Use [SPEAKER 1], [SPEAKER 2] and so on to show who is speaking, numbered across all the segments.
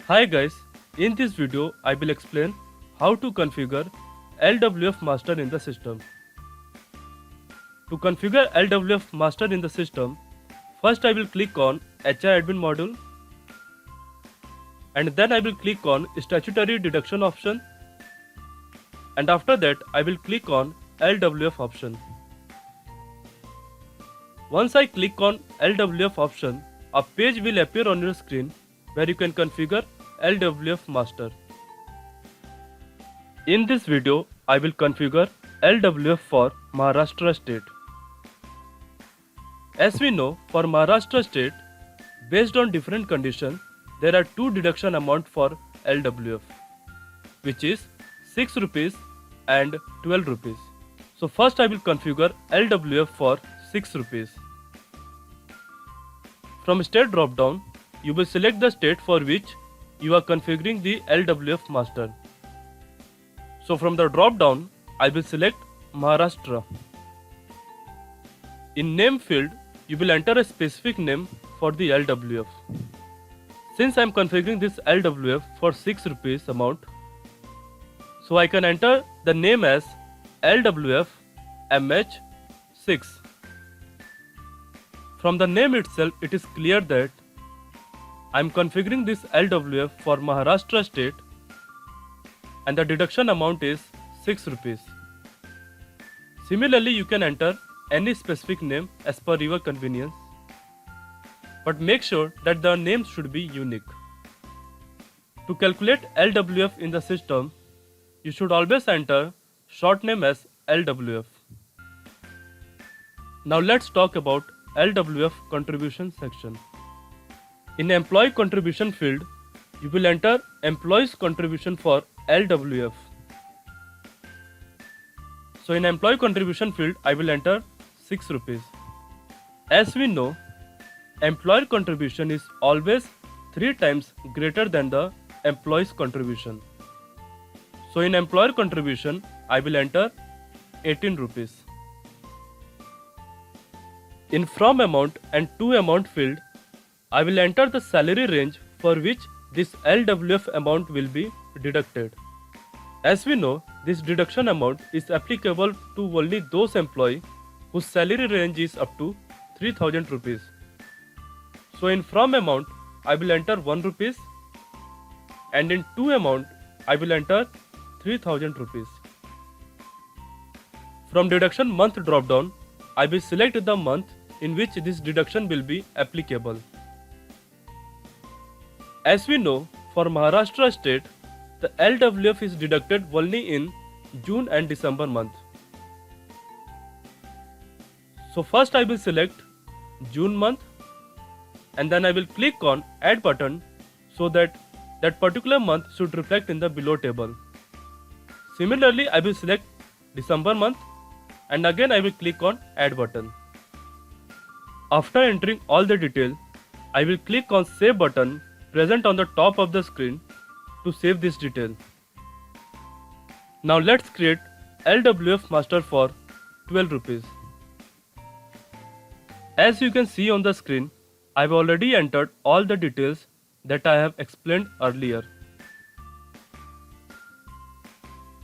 [SPEAKER 1] Hi guys, in this video I will explain how to configure LWF master in the system. To configure LWF master in the system, first I will click on HI admin module and then I will click on statutory deduction option and after that I will click on LWF option. Once I click on LWF option, a page will appear on your screen where you can configure LWF master. In this video, I will configure LWF for Maharashtra state. As we know, for Maharashtra state, based on different conditions, there are two deduction amount for LWF, which is 6 rupees and 12 rupees. So first I will configure LWF for 6 rupees. From state drop down, you will select the state for which you are configuring the LWF master. So from the drop down, I will select Maharashtra. In name field, you will enter a specific name for the LWF. Since I am configuring this LWF for 6 rupees amount, so I can enter the name as LWF MH6. From the name itself, it is clear that I am configuring this LWF for Maharashtra state and the deduction amount is 6 rupees. Similarly, you can enter any specific name as per your convenience, but make sure that the name should be unique. To calculate LWF in the system, you should always enter short name as LWF. Now let's talk about LWF contribution section. In employee contribution field, you will enter employee's contribution for LWF. So in employee contribution field, I will enter 6 rupees. As we know, employer contribution is always 3 times greater than the employee's contribution. So in employer contribution, I will enter 18 rupees. In from amount and to amount field, I will enter the salary range for which this LWF amount will be deducted. As we know, this deduction amount is applicable to only those employees whose salary range is up to 3000 rupees. So in from amount, I will enter 1 rupees and in to amount, I will enter 3000 rupees. From deduction month drop down, I will select the month in which this deduction will be applicable. As we know, for Maharashtra state, the LWF is deducted only in June and December month. So first I will select June month and then I will click on add button so that that particular month should reflect in the below table. Similarly, I will select December month and again I will click on add button. After entering all the detail, I will click on save button present on the top of the screen to save this detail. Now let's create LWF master for 12 rupees. As you can see on the screen, I have already entered all the details that I have explained earlier.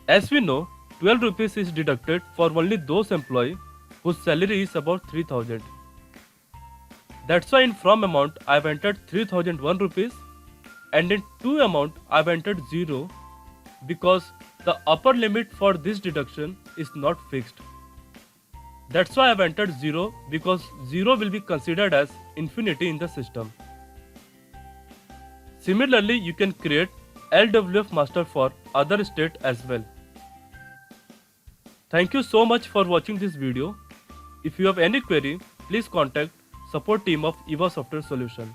[SPEAKER 1] As we know, 12 rupees is deducted for only those employees whose salary is about 3000. That's why in from amount I have entered 3001 rupees and in to amount I have entered 0 because the upper limit for this deduction is not fixed. That's why I have entered 0 because 0 will be considered as infinity in the system. Similarly, you can create LWF master for other state as well. Thank you so much for watching this video. If you have any query, please contact support team of EVA Software Solution.